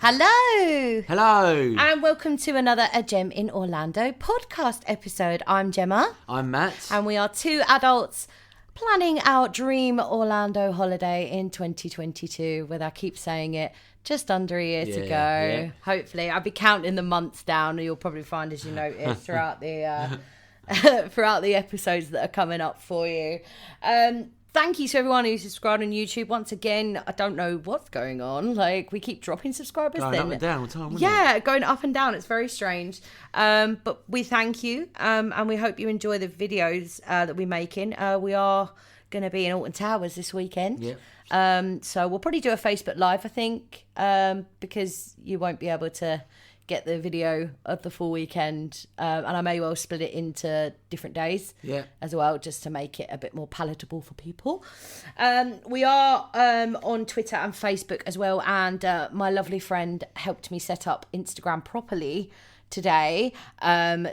Hello. Hello. And welcome to another A Gem in Orlando podcast episode. I'm Gemma. I'm Matt. And we are two adults planning our dream Orlando holiday in 2022 with, I keep saying it, just under a year to go. Yeah. Hopefully. I'll be counting the months down, and you'll probably find, as you notice, throughout the throughout the episodes that are coming up for you. Thank you to everyone who's subscribed on YouTube. Once again, I don't know what's going on. Like, we keep dropping subscribers. Going up and down all the time, yeah, going up and down. It's very strange. But we thank you. And we hope you enjoy the videos that we're making. We are going to be in Alton Towers this weekend. Yeah. So we'll probably do a Facebook Live, I think, because you won't be able to get the video of the full weekend, and I may well split it into different days as well, just to make it a bit more palatable for people. We are on Twitter and Facebook as well, and my lovely friend helped me set up Instagram properly today,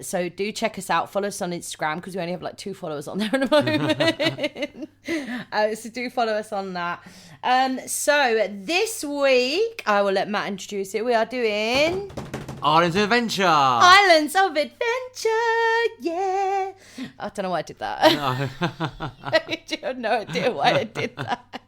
so do check us out. Follow us on Instagram, because we only have like 2 followers on there at the moment. So do follow us on that. So this week, I will let Matt introduce it. We are doing Islands of Adventure. Islands of Adventure, yeah. I don't know why I did that. No. I have no idea why I did that.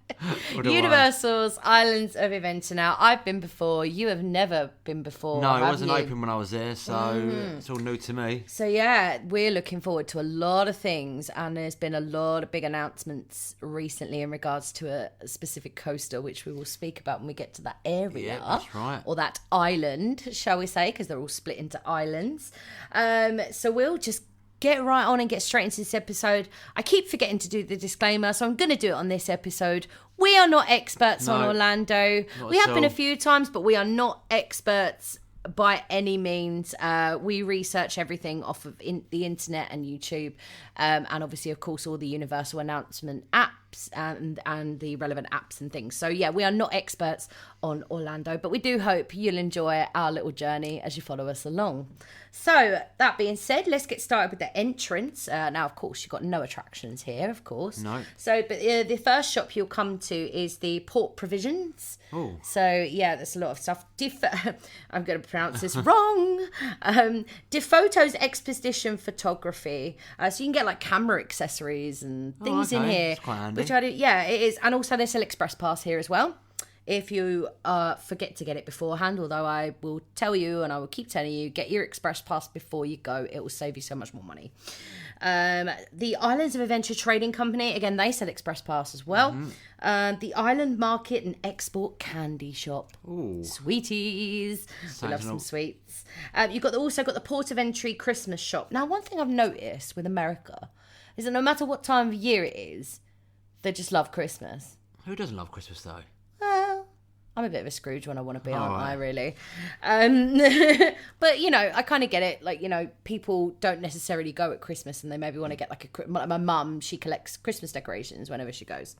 Universal's Islands of Adventure. Now, I've been before. You have never been before. No, it wasn't open when I was there, so it's all new to me. So yeah, we're looking forward to a lot of things, and there's been a lot of big announcements recently in regards to a specific coaster, which we will speak about when we get to that area. Yeah, that's right. Or that island, shall we say, because they're all split into islands. So we'll just get right on and get straight into this episode. I keep forgetting to do the disclaimer, so I'm going to do it on this episode. We are not experts on Orlando. We have been a few times, but we are not experts by any means. We research everything off of the internet and YouTube, and obviously, of course, all the Universal announcement apps and the relevant apps and things. So yeah, we are not experts on Orlando, but we do hope you'll enjoy our little journey as you follow us along. So that being said, let's get started with the entrance. Now, of course, you've got no attractions here, of course. No. So, but the first shop you'll come to is the Port Provisions. Oh. So yeah, there's a lot of stuff. I'm going to pronounce this wrong. DeFoto's Expedition Photography. So you can get like camera accessories and things in here. That's quite handy. Which I do. Yeah, it is. And also they sell Express Pass here as well, if you forget to get it beforehand. Although I will tell you, and I will keep telling you, get your Express Pass before you go. It will save you so much more money. The Islands of Adventure Trading Company, again, they sell Express Pass as well. The Island Market and Export Candy Shop. Ooh. Sweeties. We love some all- sweets. You've also got the Port of Entry Christmas Shop. Now, one thing I've noticed with America is that no matter what time of year it is, they just love Christmas. Who doesn't love Christmas, though? Well, I'm a bit of a Scrooge when I want to be, aren't I, right. really? But, you know, I kind of get it. Like, you know, people don't necessarily go at Christmas, and they maybe want to get like my mum, she collects Christmas decorations whenever she goes.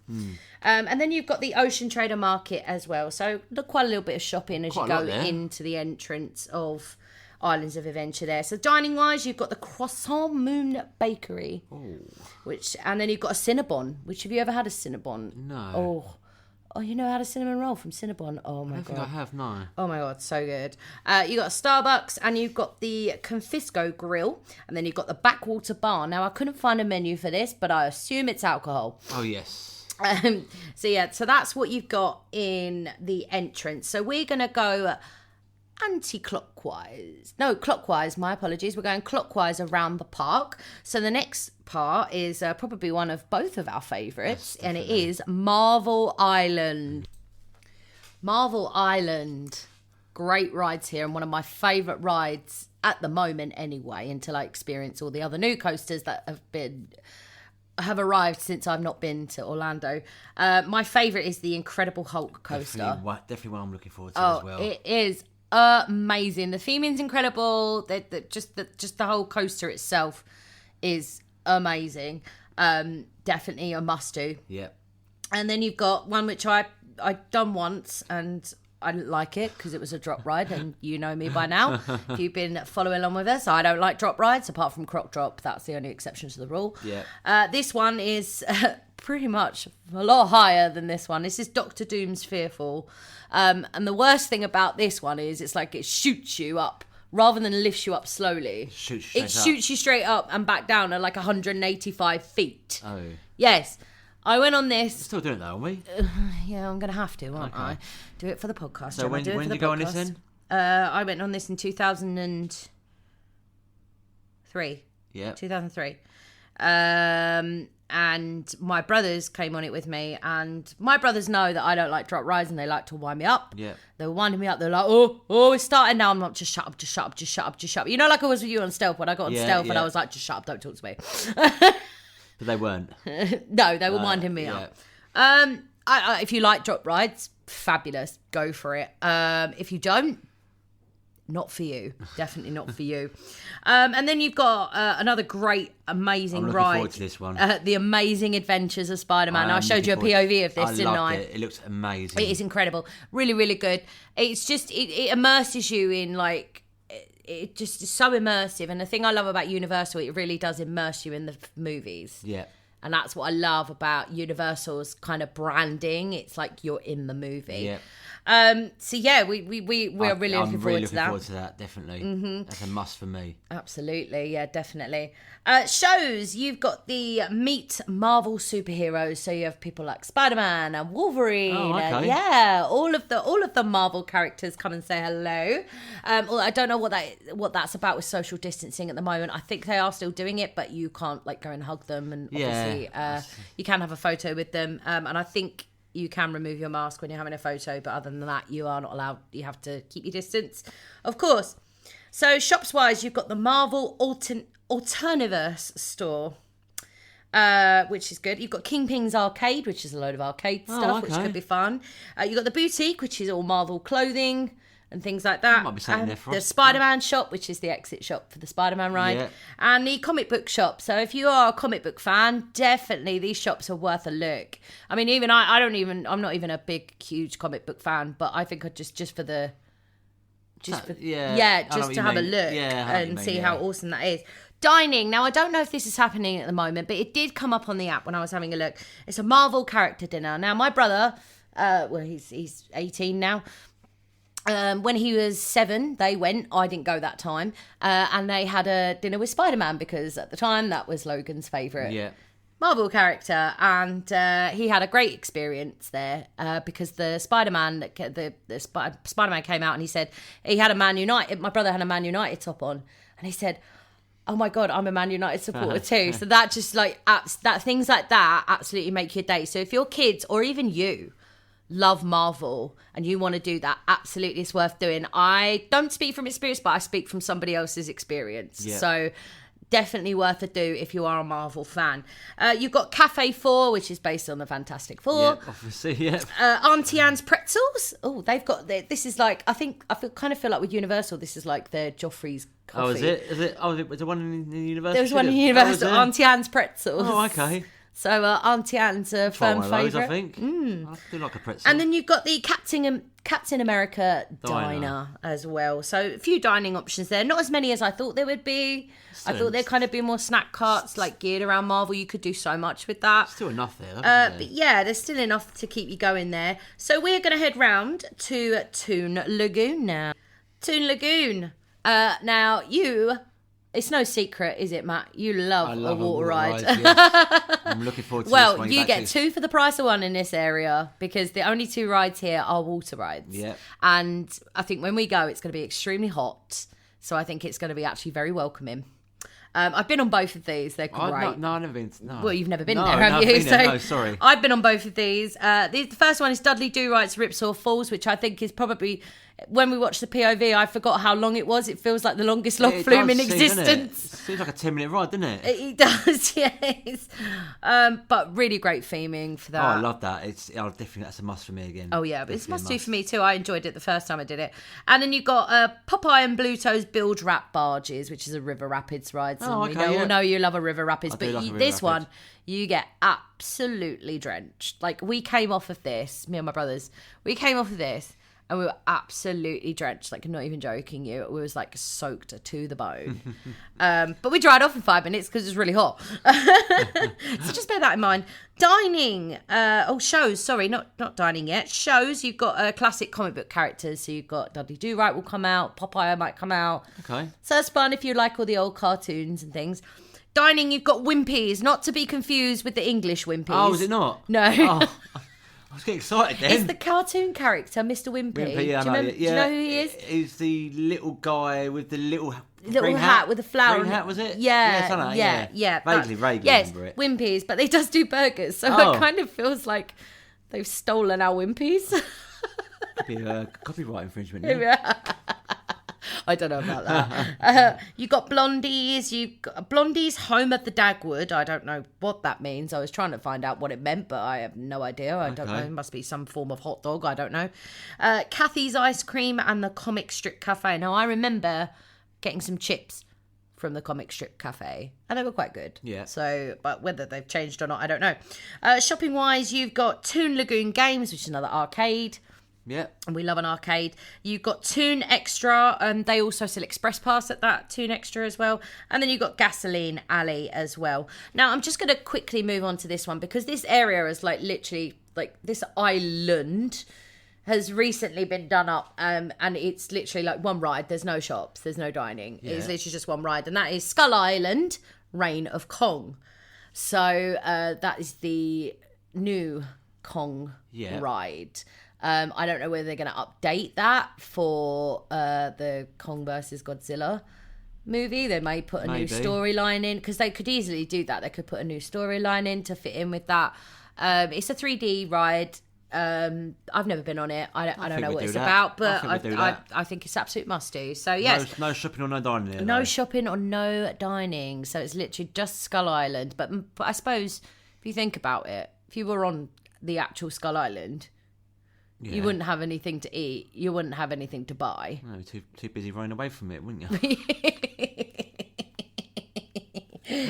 And then you've got the Ocean Trader Market as well. So quite a little bit of shopping as you go into the entrance of Islands of Adventure there. So dining wise, you've got the Croissant Moon Bakery, and then you've got a Cinnabon. Which, have you ever had a Cinnabon? No. Oh, you know how to cinnamon roll from Cinnabon? Oh my I don't think I have, no. Oh my god, so good. You got a Starbucks, and you've got the Confisco Grill, and then you've got the Backwater Bar. Now, I couldn't find a menu for this, but I assume it's alcohol. Oh, yes. So that's what you've got in the entrance. So we're gonna go clockwise, my apologies. We're going clockwise around the park. So the next part is probably one of both of our favourites, and it is Marvel Island. Marvel Island. Great rides here, and one of my favourite rides at the moment anyway, until I experience all the other new coasters that have arrived since I've not been to Orlando. My favourite is the Incredible Hulk coaster. Definitely one I'm looking forward to as well. It is amazing. The theming's incredible. Just the whole coaster itself is amazing. Definitely a must do. Yep. And then you've got one which I done once, and I didn't like it because it was a drop ride, and you know me by now. If you've been following along with us, I don't like drop rides apart from Croc Drop. That's the only exception to the rule. Yeah. This one is pretty much a lot higher than this one. This is Doctor Doom's Fearfall. And the worst thing about this one is it's like it shoots you up rather than lifts you up slowly. It shoots you straight up and back down at like 185 feet. Oh. Yes. I went on this. Still doing that, aren't we? Yeah, I'm going to have to, aren't I? Do it for the podcast. So when did you go on this then? I went on this in 2003. Yeah. 2003. And my brothers came on it with me, and my brothers know that I don't like drop rides and they like to wind me up. Yeah. They were winding me up. They're like, oh, it's starting now. I'm like, just shut up, just shut up, just shut up, just shut up. You know, like I was with you on Stealth when I got on Stealth and I was like, just shut up, don't talk to me. But they weren't. No, they were winding me up. If you like drop rides, fabulous. Go for it. If you don't, not for you. Definitely not for you. And then you've got another great, amazing ride. I'm looking forward to this one. The Amazing Adventures of Spider-Man. I showed you a POV of this, didn't I? It looks amazing. It is incredible. Really, really good. It's just, it immerses you in like, it just is so immersive. And the thing I love about Universal, it really does immerse you in the movies. Yeah. And that's what I love about Universal's kind of branding. It's like you're in the movie. Yeah. So yeah, we are really looking forward to that. I'm really looking forward to that, definitely. Mm-hmm. That's a must for me. Absolutely, yeah, definitely. Shows, you've got the Meet Marvel superheroes. So you have people like Spider-Man and Wolverine. Oh, okay. And, yeah, all of the Marvel characters come and say hello. I don't know what that's about with social distancing at the moment. I think they are still doing it, but you can't like go and hug them, and obviously you can have a photo with them. And I think you can remove your mask when you're having a photo, but other than that, you are not allowed. You have to keep your distance, of course. So shops-wise, you've got the Marvel Alterniverse store, which is good. You've got Kingpin's Arcade, which is a load of arcade stuff, which could be fun. You've got the Boutique, which is all Marvel clothing and things like that. Might be something there for us. The Spider-Man shop, which is the exit shop for the Spider-Man ride. Yeah. And the comic book shop. So if you are a comic book fan, definitely these shops are worth a look. I mean, even I'm not even a big, huge comic book fan, but I think just to have a look and see how awesome that is. Dining. Now, I don't know if this is happening at the moment, but it did come up on the app when I was having a look. It's a Marvel character dinner. Now, my brother, he's 18 now. When he was 7, they went. I didn't go that time, and they had a dinner with Spider-Man because at the time that was Logan's favourite Marvel character, and he had a great experience there because the Spider-Man, Spider-Man came out and he said he had a Man United. My brother had a Man United top on, and he said, "Oh my God, I'm a Man United supporter too." So that just like things like that absolutely make your day. So if your kids or even you love Marvel and you want to do that, absolutely it's worth doing. I don't speak from experience, but I speak from somebody else's experience. So definitely worth a do if you are a Marvel fan. You've got Cafe 4, which is based on the Fantastic Four. Yeah, obviously, Auntie Anne's Pretzels. Oh, they've got this is like, I kind of feel like with Universal, this is like their Joffrey's coffee. Oh, is it? Was there one in the Universal? There was one in Universal, Auntie Anne's Pretzels. Oh, okay. So Auntie Anne's a firm favourite. I think. I do like a pretzel. And then you've got the Captain America Diner as well. So a few dining options there. Not as many as I thought there would be. I thought there'd kind of be more snack carts like geared around Marvel. You could do so much with that. Still enough there. But yeah, there's still enough to keep you going there. So we're going to head round to Toon Lagoon now. Toon Lagoon. Now it's no secret, is it, Matt? You love a water ride. Yes. I'm looking forward to this one. Well, you get 2 for the price of 1 in this area because the only 2 rides here are water rides. Yeah. And I think when we go, it's going to be extremely hot. So I think it's going to be actually very welcoming. I've been on both of these. They're great. No, I've never been. No. Well, you've never been there, have you? No, sorry. I've been on both of these. The first one is Dudley Do-Right's Ripsaw Falls, which I think is probably, when we watched the POV, I forgot how long it was. It feels like the longest log flume in existence. It seems like a 10-minute ride, doesn't it? It does, yes. But really great theming for that. Oh, I love that. Definitely that's a must for me again. Oh yeah, but it's a must do for me too. I enjoyed it the first time I did it. And then you've got Popeye and Bluto's Bilge Rat Barges, which is a river rapids ride. So we all know you love a river rapids, but this one you get absolutely drenched. Like we came off of this, me and my brothers, we came off of this. and we were absolutely drenched. Like, I'm not even joking you. We was like soaked to the bone. But we dried off in 5 minutes because it was really hot. So just bear that in mind. Dining, shows. Sorry, not dining yet. Shows. You've got classic comic book characters. So you've got Dudley Do-Right will come out. Popeye might come out. Okay. So that's fun if you like all the old cartoons and things. Dining, you've got Wimpy's, not to be confused with the English Wimpy's. Oh, is it not? No. Oh, I was getting excited then. It's the cartoon character, Mr. Wimpy. Wimpy, yeah, do you know who he is? He's the little guy with the little Little hat with a flower. Green hat, was it? Yeah, something like yeah, that, yeah. Vaguely remember it. Wimpy's, but they does do burgers, so Oh. it kind of feels like they've stolen our Wimpy's. Could be a copyright infringement. Yeah. I don't know about that. You got Blondies. You got Blondies Home of the Dagwood. I don't know what that means. I was trying to find out what it meant, but I have no idea. I don't know. It must be some form of hot dog. I don't know. Kathy's Ice Cream and the Comic Strip Cafe. Now, I remember getting some chips from the Comic Strip Cafe, and they were quite good. Yeah. So, but whether they've changed or not, I don't know. Shopping wise, you've got Toon Lagoon Games, which is another arcade. Yeah. And we love an arcade. You've got Toon Extra, and they also sell Express Pass at that Toon Extra as well. And then you've got Gasoline Alley as well. Now, I'm just going to quickly move on to this one because this area is like literally like this island has recently been done up, and it's literally like one ride. There's no shops, there's no dining. Yeah. It's literally just one ride, and that is Skull Island, Reign of Kong. So that is the new Kong ride. I don't know whether they're going to update that for the Kong versus Godzilla movie. They may put a new storyline in, because they could easily do that. They could put a new storyline in to fit in with that. It's a 3D ride. I've never been on it. I don't know what it's about, but I think it's absolute must do. So yes, no shopping or no dining there. No shopping or no dining. So it's literally just Skull Island. But I suppose if you think about it, if you were on the actual Skull Island, you wouldn't have anything to eat. You wouldn't have anything to buy. No, too busy running away from it, wouldn't you?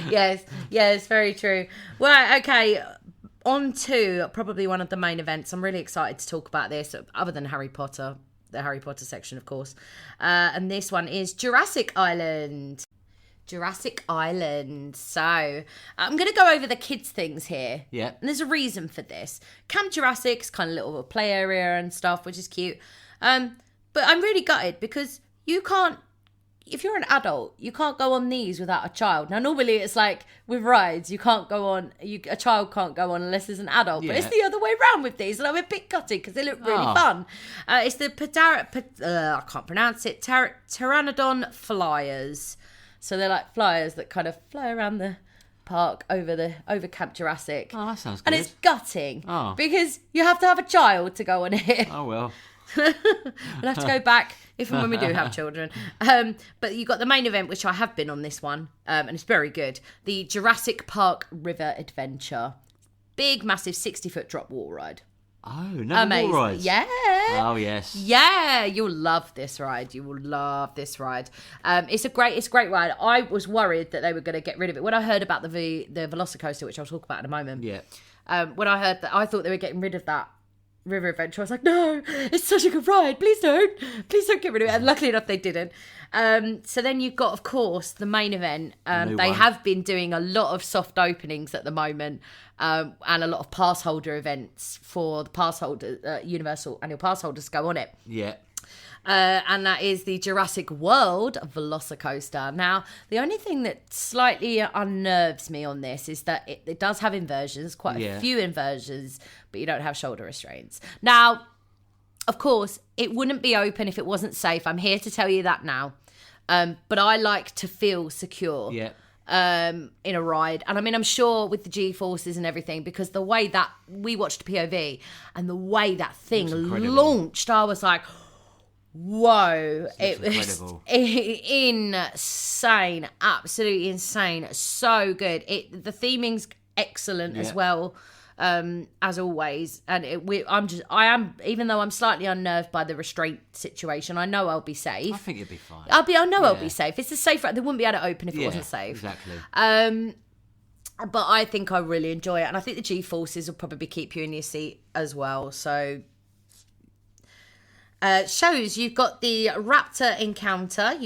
Yes, very true. Well, okay, on to probably one of the main events. I'm really excited to talk about this, other than Harry Potter, the Harry Potter section, of course. And this one is Jurassic Island. Jurassic Island. So I'm going to go over the kids' things here. Yeah. And there's a reason for this. Camp Jurassic's kind of little play area and stuff, which is cute. But I'm really gutted because you can't, if you're an adult, you can't go on these without a child. Now, normally it's like with rides, you can't go on, a child can't go on unless there's an adult. But it's the other way around with these. And I'm a bit gutted because they look really fun. It's the I can't pronounce it, Pteranodon Flyers. So they're like flyers that kind of fly around the park over Camp Jurassic. Oh, that sounds good. And it's gutting because you have to have a child to go on it. Oh, well. We'll have to go back if and when we do have children. But you got the main event, which I have been on this one, and it's very good. The Jurassic Park River Adventure. Big, massive 60-foot drop water ride. Oh, no more rides. Yeah. Oh, yes. Yeah, you'll love this ride. You will love this ride. It's a great ride. I was worried that they were going to get rid of it. When I heard about the Velocicoaster, which I'll talk about in a moment. Yeah. When I heard that, I thought they were getting rid of that river adventure. I was like, no, it's such a good ride. Please don't get rid of it. And luckily enough, they didn't. So then you've got, of course, the main event. They have been doing a lot of soft openings at the moment, and a lot of pass holder events for the pass holder, Universal annual pass holders to go on it. Yeah. And that is the Jurassic World Velocicoaster. Now, the only thing that slightly unnerves me on this is that it does have inversions, quite a few inversions, but you don't have shoulder restraints. Now, of course, it wouldn't be open if it wasn't safe. I'm here to tell you that now. But I like to feel secure. Yeah. In a ride. And I mean, I'm sure with the G-forces and everything, because the way that we watched POV and the way that thing launched, I was like, whoa, it was insane, absolutely insane, so good. The theming's excellent as well, as always. And I am, even though I'm slightly unnerved by the restraint situation, I know I'll be safe. I think you'll be fine. I know I'll be safe. It's a safe ride. They wouldn't be able to open if it wasn't safe. Exactly. But I think I really enjoy it, and I think the G-forces will probably keep you in your seat as well. So Shows, you've got the raptor encounter.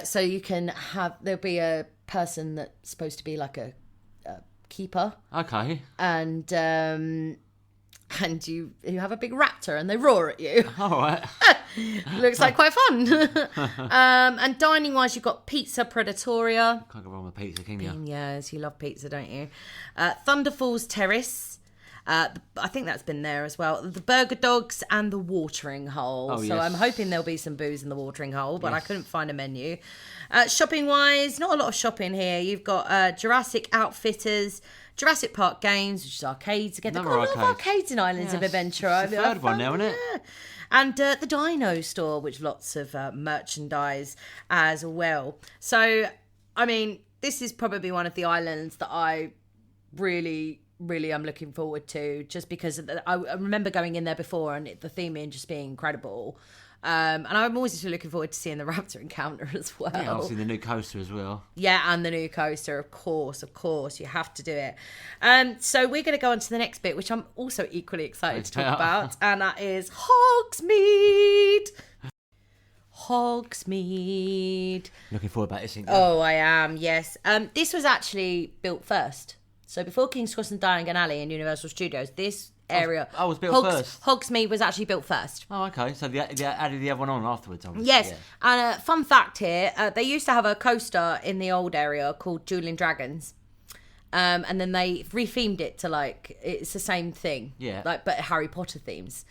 So you can have, there'll be a person that's supposed to be like a keeper. Okay. And you have a big raptor and they roar at you. All right. Looks like quite fun. And dining wise, you've got Pizza Predatoria. Can't go wrong with pizza, can you? Yes, you love pizza, don't you? Thunder Falls Terrace. I think that's been there as well. The Burger Dogs and the Watering Hole. Oh, so yes. I'm hoping there'll be some booze in the Watering Hole, but I couldn't find a menu. Shopping wise, not a lot of shopping here. You've got Jurassic Outfitters, Jurassic Park Games, which is arcades again. They've got a lot of arcades in Islands of Adventure. It's the third one now, isn't it? Yeah. And the Dino Store, which lots of merchandise as well. So, I mean, this is probably one of the islands that I really I'm looking forward to, just because I remember going in there before and the theming just being incredible. And I'm always looking forward to seeing the raptor encounter as well. Yeah, obviously the new coaster as well. Yeah, and the new coaster, of course, you have to do it. So we're going to go on to the next bit, which I'm also equally excited to talk about, and that is Hogsmeade. Hogsmeade. Looking forward about this. Oh, I am, yes. This was actually built first. So before King's Cross and Diagon Alley in Universal Studios, this area was built first. Hogsmeade was actually built first. Oh, okay. So they added the other one on afterwards, obviously. Yes. Yeah. And fun fact here, they used to have a coaster in the old area called Dueling Dragons. And then they rethemed it to it's the same thing. Yeah. But Harry Potter themes.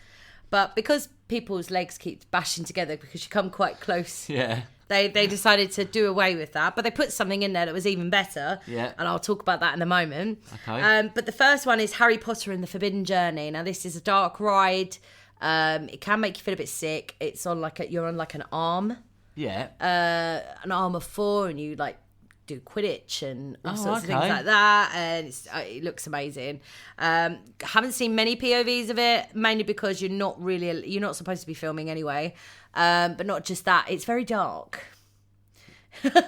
But because people's legs keep bashing together because you come quite close. Yeah. They decided to do away with that, but they put something in there that was even better. Yeah. And I'll talk about that in a moment. Okay. But the first one is Harry Potter and the Forbidden Journey. Now, this is a dark ride. It can make you feel a bit sick. It's on you're on an arm. Yeah. An arm of 4, and you do Quidditch and all sorts of things okay. like that, and it looks amazing. Haven't seen many POVs of it, mainly because you're not supposed to be filming anyway. But not just that, it's very dark. Okay.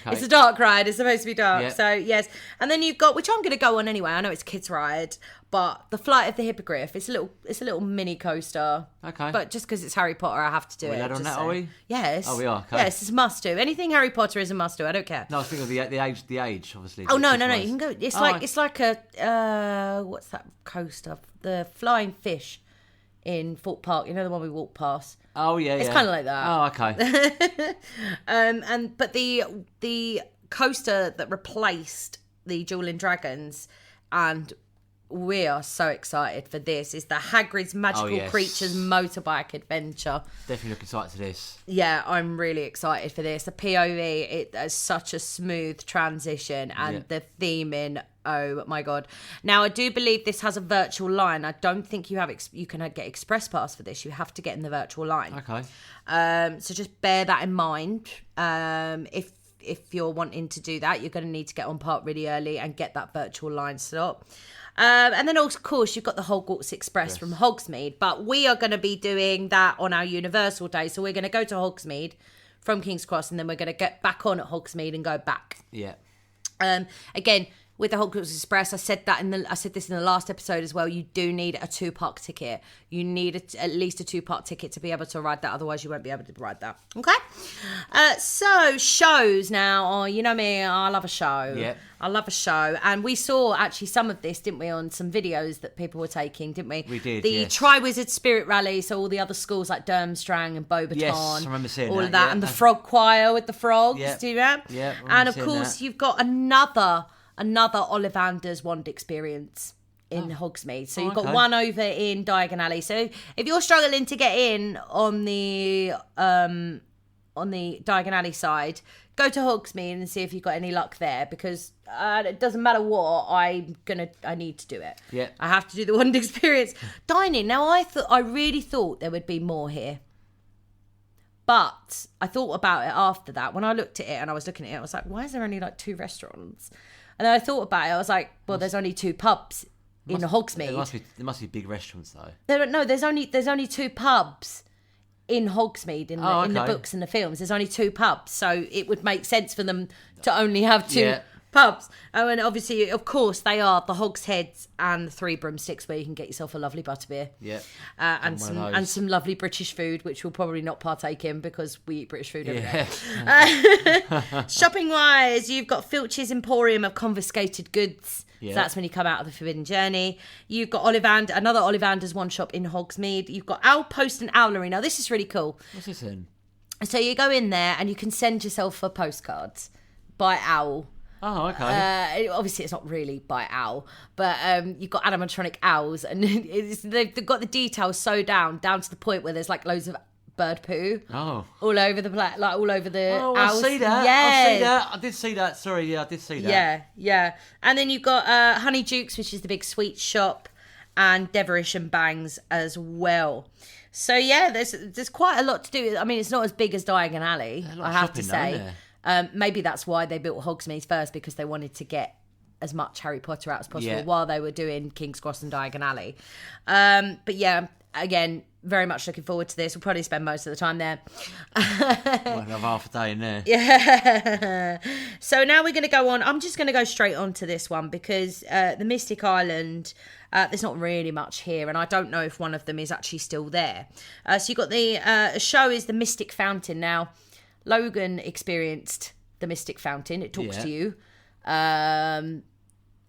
It's a dark ride. It's supposed to be dark. Yeah. So yes, and then you've got, which I'm going to go on anyway. I know it's a kids ride, but the Flight of the Hippogriff. It's a little mini coaster. Okay. But just because it's Harry Potter, I have to do it. Are we? Yes. Oh, we are. Okay. Yes, it's a must do. Anything Harry Potter is a must do. I don't care. No, I was thinking of the age, obviously. Oh no! You can go. It's like a what's that coaster? The Flying Fish in Fort Park. You know, the one we walked past. Oh yeah, It's kind of like that. Oh, okay. But the coaster that replaced the Dueling Dragons, and we are so excited for this, is the Hagrid's Magical Creatures Motorbike Adventure. Definitely looking forward to this. Yeah, I'm really excited for this. The POV, it has such a smooth transition, and the theming, oh my god. Now, I do believe this has a virtual line. I don't think you can get express pass for this. You have to get in the virtual line. Okay. So just bear that in mind. If you're wanting to do that, you're going to need to get on part really early and get that virtual line slot. And then, of course, you've got the Hogwarts Express from Hogsmeade. But we are going to be doing that on our Universal Day. So we're going to go to Hogsmeade from King's Cross, and then we're going to get back on at Hogsmeade and go back. Yeah. Again, with the Hogwarts Express, I said this in the last episode as well. You do need a 2-park ticket. You need at least a 2-park ticket to be able to ride that. Otherwise, you won't be able to ride that. Okay. So shows now. Oh, you know me. I love a show. Yeah. I love a show, and we saw actually some of this, didn't we, on some videos that people were taking, didn't we? We did. The Triwizard Spirit Rally. So all the other schools like Durmstrang and Beaubaton. Yes, I remember seeing all that, of that, yeah. and the Frog Choir with the frogs. Yeah. Do that. Yeah. And of course, you've got another Ollivander's Wand experience in Hogsmeade. So you've got one over in Diagon Alley. So if you're struggling to get in on the Diagon Alley side, go to Hogsmeade and see if you've got any luck there, because it doesn't matter what, I need to do it. Yeah. I have to do the Wand experience. Dining. Now I really thought there would be more here. But I thought about it after that. When I looked at it and I was looking at it, I was like, why is there only 2 restaurants? And then I thought about it. I was like, well, there's only 2 pubs in Hogsmeade. There must be big restaurants though. No, there's only 2 pubs in Hogsmeade in the books and the films. There's only 2 pubs, so it would make sense for them to only have 2. Yeah. Pubs. Oh, and obviously, of course, they are the Hogsheads and the Three Broomsticks, where you can get yourself a lovely butterbeer. Yeah. And some lovely British food, which we'll probably not partake in because we eat British food every day. Shopping wise, you've got Filch's Emporium of Confiscated Goods. Yeah. So that's when you come out of the Forbidden Journey. You've got another Ollivander's one shop in Hogsmeade. You've got Owl Post and Owlery. Now this is really cool. What's this in? So you go in there and you can send yourself a postcard by Owl. Oh, okay. Obviously, it's not really by Owl, but you've got animatronic owls, and they've got the details so down to the point where there's like loads of bird poo. Oh. All over the all over the owls. I see that. Yeah. I see that. I did see that. Sorry, yeah, I did see that. Yeah. And then you've got Honey Jukes, which is the big sweet shop, and Deverish and Bangs as well. So yeah, there's quite a lot to do. I mean, it's not as big as Diagon Alley, I have to say. Maybe that's why they built Hogsmeade first, because they wanted to get as much Harry Potter out as possible while they were doing King's Cross and Diagon Alley. But yeah, again, very much looking forward to this. We'll probably spend most of the time there. We'll have half a day in there. Yeah. So now we're going to go on. I'm just going to go straight on to this one because the Mystic Island, there's not really much here, and I don't know if one of them is actually still there. So you've got the show is the Mystic Fountain. Now, Logan experienced the Mystic Fountain. It talks to you.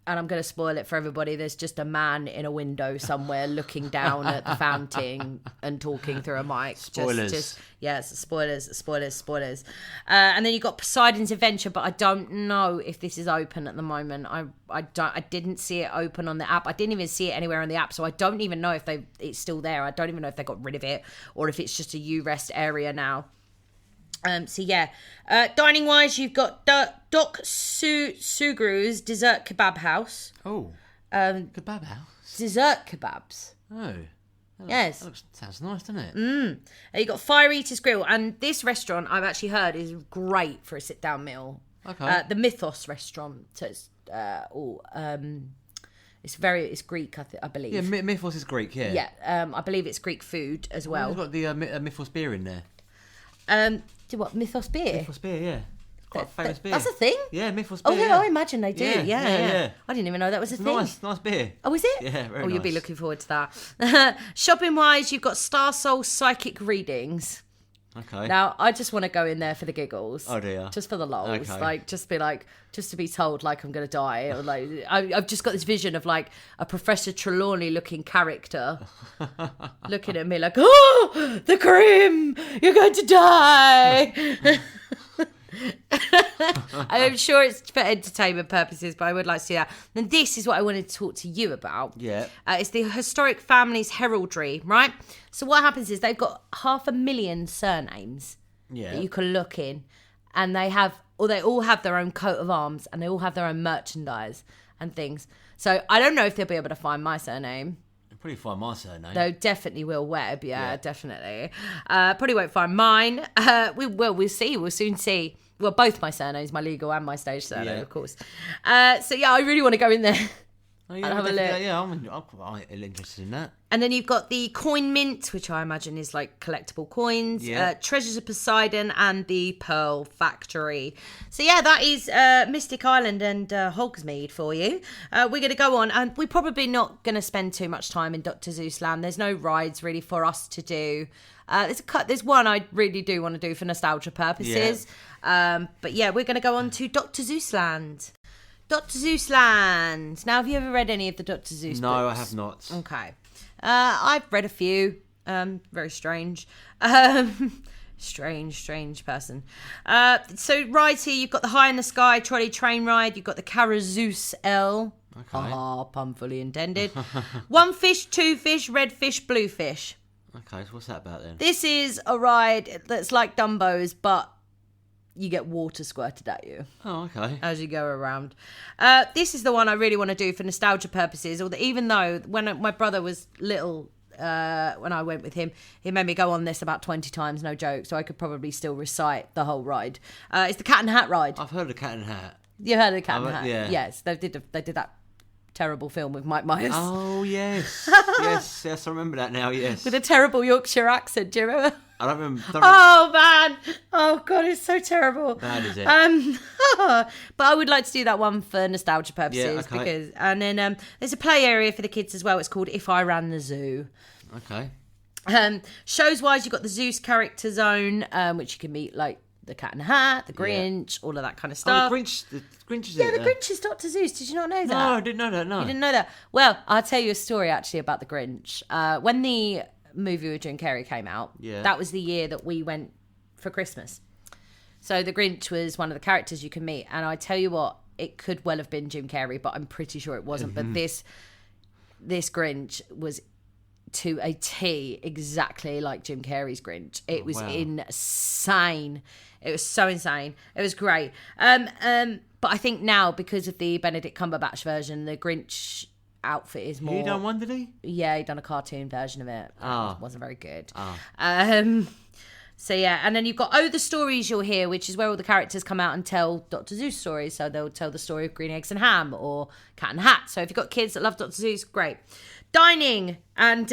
And I'm going to spoil it for everybody. There's just a man in a window somewhere looking down at the fountain and talking through a mic. Spoilers. Spoilers. And then you've got Poseidon's Adventure, but I don't know if this is open at the moment. I didn't see it open on the app. I didn't even see it anywhere on the app, so I don't even know if it's still there. I don't even know if they got rid of it or if it's just a U-Rest area now. Dining wise, you've got Doc Sugru's Dessert Kebab House. Oh, kebab house. Dessert kebabs. Oh, yes. Sounds nice, doesn't it? You got Fire Eaters Grill, and this restaurant I've actually heard is great for a sit-down meal. Okay. The Mythos restaurant. So it's Greek, I believe. Yeah, Mythos is Greek. Yeah. Yeah. I believe it's Greek food as well. We've got the Mythos beer in there. Do what? Mythos beer? Mythos beer, yeah. It's quite a famous beer. That's a thing? Yeah, Mythos beer. Oh, yeah, I imagine they do. Yeah. I didn't even know that was a thing. Nice beer. Oh, is it? Yeah, very nice. You'll be looking forward to that. Shopping-wise, you've got Star Soul Psychic Readings. Okay. Now, I just want to go in there for the giggles. Oh, dear. Just for the lols. Okay. Just to be told, like, I'm going to die. Or, like, I've just got this vision of, like, a Professor Trelawney-looking character looking at me like, oh, the cream! You're going to die! I'm sure it's for entertainment purposes, but I would like to see that. And this is what I wanted to talk to you about. Yeah. It's the Historic Families Heraldry, right? So what happens is they've got 500,000 surnames that you can look in, and they all have their own coat of arms, and they all have their own merchandise and things. So I don't know if they'll be able to find my surname. Probably find my surname. Though definitely Will Webb, yeah. Definitely. Probably won't find mine. We'll see. We'll soon see. Well, both my surnames, my legal and my stage surname, of course. So yeah, I really want to go in there. Oh, yeah, and have a look. Yeah, I'm quite interested in that. And then you've got the Coin Mint, which I imagine is like collectible coins. Yeah. Treasures of Poseidon and the Pearl Factory. So yeah, that is Mystic Island and Hogsmeade for you. We're going to go on, and we're probably not going to spend too much time in Dr. Zeus Land. There's no rides really for us to do. There's one I really do want to do for nostalgia purposes. Yeah. But yeah, we're going to go on to Dr. Zeus Land. Dr. Zeus Land. Now, have you ever read any of the Dr. Zeus books? No, I have not. Okay. I've read a few. Very strange. Strange person. So rides here, you've got the High in the Sky trolley train ride. You've got the Carazeus L. Okay. Pun fully intended. 1 fish, 2 fish, red fish, blue fish. Okay, so what's that about then? This is a ride that's like Dumbo's, but you get water squirted at you. Oh, okay. As you go around. This is the one I really want to do for nostalgia purposes. Even though when my brother was little, when I went with him, he made me go on this about 20 times, no joke. So I could probably still recite the whole ride. It's the Cat and Hat ride. I've heard of Cat and Hat. You heard of the Cat and Hat? Yeah. Yes, they did that terrible film with Mike Myers. Oh, yes. yes, I remember that now, yes. With a terrible Yorkshire accent, do you remember? I don't remember. Oh man! Oh god, it's so terrible. Bad is it? But I would like to do that one for nostalgia purposes because, and then there's a play area for the kids as well. It's called If I Ran the Zoo. Okay. Shows wise, you've got the Zeus character zone, which you can meet like the Cat in the Hat, the Grinch, all of that kind of stuff. Oh, the Grinch is the Grinch is Dr. Zeus. Did you not know that? No, I didn't know that. No, you didn't know that. Well, I'll tell you a story actually about the Grinch. When the movie with Jim Carrey came out, that was the year that we went for Christmas. So the Grinch was one of the characters you can meet, and I tell you what, it could well have been Jim Carrey, but I'm pretty sure it wasn't. But this Grinch was to a T exactly like Jim Carrey's Grinch. It was insane. It was so insane. It was great. But I think now, because of the Benedict Cumberbatch version, the Grinch outfit is more... He done one, did he? Yeah, he done a cartoon version of it. It wasn't very good. Oh. So yeah, and then you've got the Stories You'll Hear, which is where all the characters come out and tell Dr. Zeus stories. So they'll tell the story of Green Eggs and Ham or Cat in the Hat. So if you've got kids that love Dr. Zeus, great. Dining and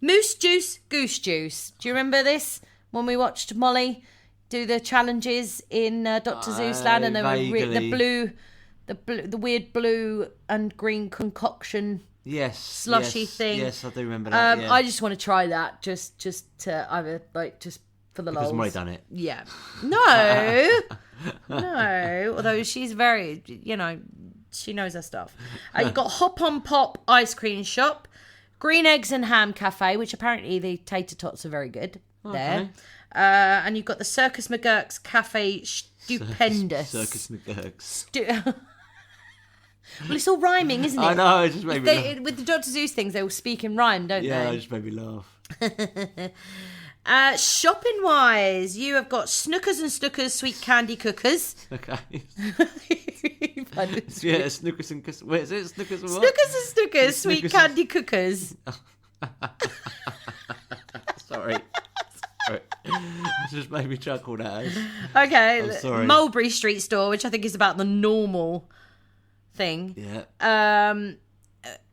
Moose Juice, Goose Juice. Do you remember this? When we watched Molly do the challenges in Dr. Zeus Land, and they were the weird blue and green concoction slushy thing. Yes, I do remember that. I just want to try that just to either just for the because lols. Molly done it. Yeah. No. No. Although she's very, she knows her stuff. You've got Hop on Pop Ice Cream Shop, Green Eggs and Ham Cafe, which apparently the tater tots are very good there. And you've got the Circus McGurk's Cafe Stupendous. Circus McGurk's. Well, it's all rhyming, isn't it? I know, it just made me laugh. With the Dr. Zeus things, they all speak in rhyme, don't they? Yeah, it just made me laugh. Shopping wise, you have got Snookers and Stookers Sweet Candy Cookers. Okay. Yeah, Snookers and... Wait, is it Snookers and what? Snookers and Stookers Sweet Candy Cookers. Sorry. It just made me chuckle, that is. Okay. I'm sorry. Mulberry Street Store, which I think is about the normal thing. Yeah.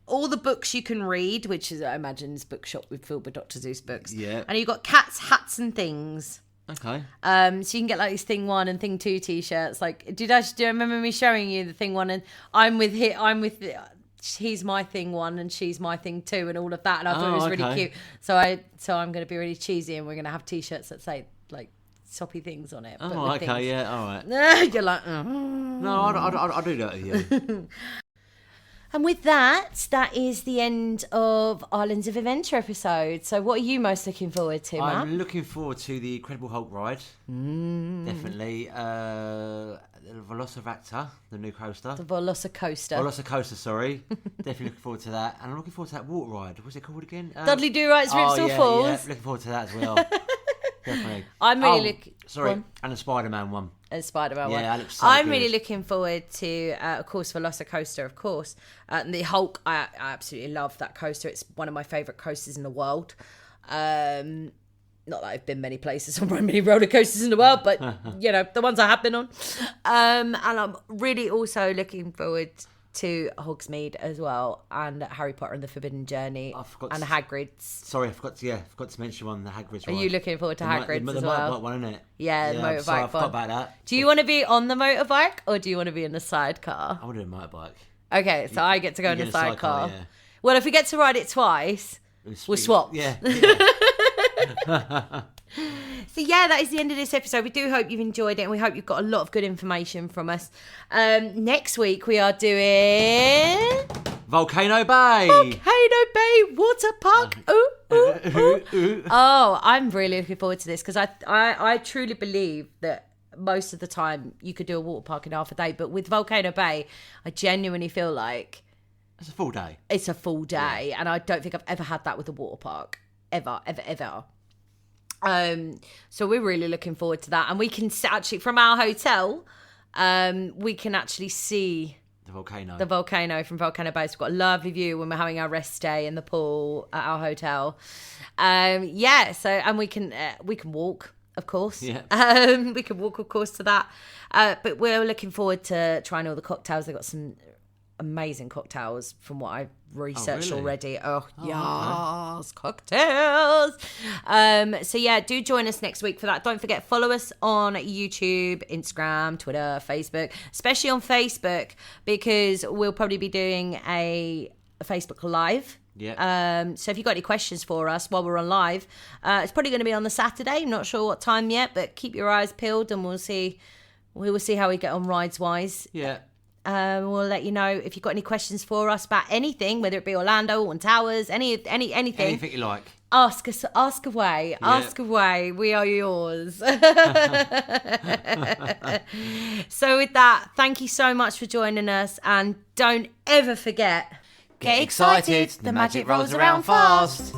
All the books you can read, which is, I imagine, is bookshop filled with Dr. Zeus books. Yeah. And you've got Cats, Hats and Things. Okay. So you can get like these Thing 1 and Thing 2 t-shirts. Like, do you remember me showing you the Thing 1 and he's my Thing 1 and she's my Thing 2 and all of that, and I thought it was really cute. So I'm going to be really cheesy, and we're going to have t-shirts that say like soppy things on it. Oh, okay, things. Yeah, all right. You're like, no, I'll do that with you. And with that is the end of Islands of Adventure episode. So what are you most looking forward to, Matt? I'm looking forward to the Incredible Hulk ride. Definitely. The Velociraptor, the new coaster. The Velocicoaster, sorry. Definitely looking forward to that. And I'm looking forward to that water ride. What's it called again? Dudley Do-Right's Ripsaw Falls. Yeah, looking forward to that as well. Definitely. I'm really looking... Sorry, and the Spider-Man one. A Spider-Man one. Yeah, that looks so I'm good. really looking forward to, of course, Velocicoaster, of course. The Hulk, I absolutely love that coaster. It's one of my favourite coasters in the world. Not that I've been many places on many roller coasters in the world, but, the ones I have been on. And I'm really also looking forward to Hogsmeade as well, and Harry Potter and the Forbidden Journey, and Hagrid's. Sorry, I forgot to mention one, the Hagrid's ride. Are you looking forward to Hagrid's as well? The motorbike one, isn't it? Yeah, the motorbike I one. forgot about that. Do you want to be on the motorbike, or do you want to be in the sidecar? I want to do a motorbike. Okay, so I get to go in the sidecar. Yeah. Well, if we get to ride it twice, we'll swap. Yeah. So yeah, that is the end of this episode. We do hope you've enjoyed it, and we hope you've got a lot of good information from us. Next week we are doing Volcano Bay Water Park. Oh, I'm really looking forward to this, because I truly believe that most of the time you could do a water park in half a day, but with Volcano Bay, I genuinely feel like it's a full day. It's a full day, and I don't think I've ever had that with a water park. Ever. So we're really looking forward to that, and we can actually, from our hotel, we can actually see the volcano from Volcano Bay. So we've got a lovely view when we're having our rest day in the pool at our hotel. So and we can walk, of course. Yeah. We can walk, of course, to that. But we're looking forward to trying all the cocktails. They've got some amazing cocktails from what I've researched really? already. Yes, cocktails. So yeah, do join us next week for that. Don't forget, follow us on YouTube, Instagram, Twitter, Facebook, especially on Facebook, because we'll probably be doing a Facebook Live. Yeah. So if you've got any questions for us while we're on live, it's probably going to be on the Saturday. Not sure what time yet, but keep your eyes peeled and we'll see. We will see how we get on rides wise. Yeah. We'll let you know if you've got any questions for us about anything, whether it be Orlando, Alton Towers, anything. Anything you like. Ask us. Ask away. Yeah. Ask away. We are yours. So with that, thank you so much for joining us, and don't ever forget. Get excited. The magic rolls around fast.